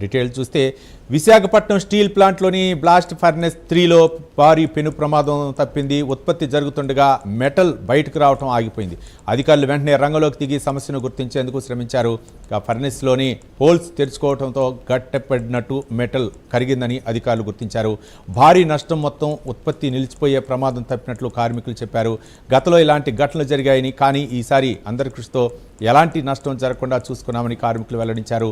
Detail చూస్తే Visakhapatnam steel ప్లాంట్లోని blast furnace 3లో భారీ పెను ప్రమాదం తప్పింది. ఉత్పత్తి జరుగుతుండగా మెటల్ బయటకు రావడం ఆగిపోయింది. అధికారులు వెంటనే రంగంలోకి దిగి సమస్యను గుర్తించేందుకు శ్రమించారు. ఫర్నెస్లోని హోల్స్ తెరుచుకోవడంతో గట్టెపడినట్టు మెటల్ కరిగిందని అధికారులు గుర్తించారు. భారీ నష్టం మొత్తం ఉత్పత్తి నిలిచిపోయే ప్రమాదం తప్పినట్లు కార్మికులు చెప్పారు. గతంలో ఇలాంటి ఘటనలు జరిగాయని, కానీ ఈసారి అందరి కృషితో ఎలాంటి నష్టం జరగకుండా చూసుకున్నామని కార్మికులు వెల్లడించారు.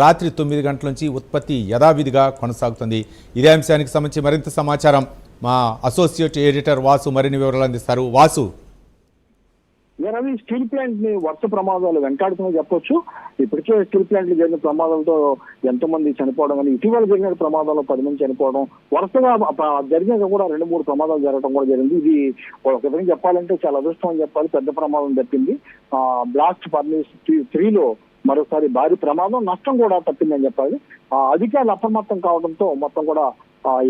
రాత్రి 9 గంటల నుంచి ఉత్పత్తి యథావిధిగా కొనసాగుతుంది. ఇదే అంశానికి సంబంధించి మరింత సమాచారం మా అసోసియేట్ ఎడిటర్ వాసు మరిన్ని వివరాలు అందిస్తారు. వాసు, రవి, స్టీల్ ప్లాంట్ ని వరుస ప్రమాదాలు వెంటాడుతుందని చెప్పొచ్చు. ఇప్పటికే స్టీల్ ప్లాంట్ లో జరిగిన ప్రమాదాలతో ఎంతో మంది చనిపోవడం, కానీ ఇటీవల జరిగిన ప్రమాదాల్లో 10 మంది చనిపోవడం, వరుసగా జరిగినాక కూడా 2-3 ప్రమాదాలు జరగడం కూడా జరిగింది. ఇది ఒక విధంగా చెప్పాలంటే చాలా అదృష్టం అని చెప్పాలి. పెద్ద ప్రమాదం తప్పింది. బ్లాస్ట్ ఫర్నెస్ 3లో మరోసారి భారీ ప్రమాదం, నష్టం కూడా తప్పిందని చెప్పాలి. అధికారులు అప్రమత్తం కావడంతో మొత్తం కూడా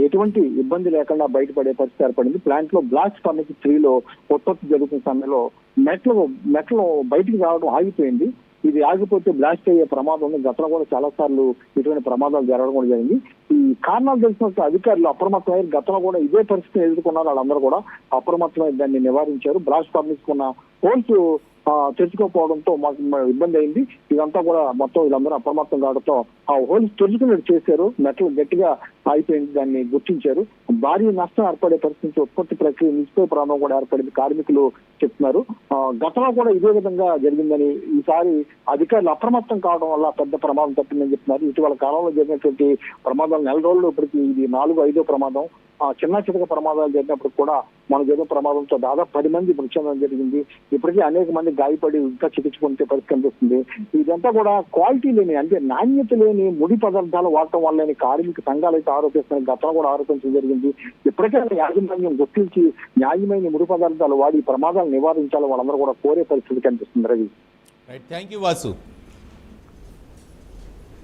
ఎటువంటి ఇబ్బంది లేకుండా బయటపడే పరిస్థితి ఏర్పడింది. ప్లాంట్ లో బ్లాస్ట్ ఫర్నెస్ 3లో ఉత్పత్తి జరుగుతున్న సమయంలో మెట్లు బయటికి రావడం ఆగిపోయింది. ఇది ఆగిపోతే బ్లాస్ట్ అయ్యే ప్రమాదం ఉంది. గతంలో కూడా చాలా సార్లు ఇటువంటి ప్రమాదాలు జరగడం కూడా జరిగింది. ఈ కారణాలు తెలిసిన అధికారులు అప్రమత్తమై గతంలో కూడా ఇదే పరిస్థితిని ఎదుర్కొన్నారు. వాళ్ళందరూ కూడా అప్రమత్తమై దాన్ని నివారించారు. బ్లాస్ట్ ఫర్నెస్ కున్న హోల్స్ తెరుచుకోకపోవడంతో మాకు ఇబ్బంది అయింది. ఇదంతా కూడా మొత్తం వీళ్ళందరూ అప్రమత్తం కావడంతో ఆ హోల్స్ తెరుచుకున్నట్టు చేశారు. మెట్లు గట్టిగా ఆగిపోయింది, దాన్ని గుర్తించారు. భారీ నష్టం ఏర్పడే పరిస్థితి, ఉత్పత్తి ప్రక్రియ నిలిచిపోయే ప్రాంతం కూడా ఏర్పడింది కార్మికులు చెప్తున్నారు. గతంలో కూడా ఇదే విధంగా జరిగిందని, ఈసారి అధికారులు అప్రమత్తం కావడం వల్ల పెద్ద ప్రమాదం తప్పిందని చెప్తున్నారు. ఇటీవల కాలంలో జరిగినటువంటి ప్రమాదాలు నెల రోజులు ఇప్పటికి ఇది 4-5వ ప్రమాదం. చిన్న చితక ప్రమాదాలు జరిగినప్పుడు కూడా మన జరిగిన ప్రమాదంతో దాదాపు 10 మంది మృతి చెందడం జరిగింది. ఇప్పటికీ అనేక మంది గాయపడి ఇంకా చికిత్స పొందే పరిస్థితి కనిపిస్తుంది. ఇదంతా కూడా క్వాలిటీ లేని, అంటే నాణ్యత లేని ముడి పదార్థాలు వాడటం వల్ల కార్మిక సంఘాలు అయితే ఆరోపిస్తున్నాయి. గతంలో కూడా ఆరోపించడం జరిగింది. ఇప్పటికైనా యాజమాన్యం గుర్తించి న్యాయమైన ముడి పదార్థాలు వాడి ప్రమాదాలు నివారించాలి వాళ్ళందరూ కూడా కోరే పరిస్థితి కనిపిస్తుంది. Ravi, thank you Vasu.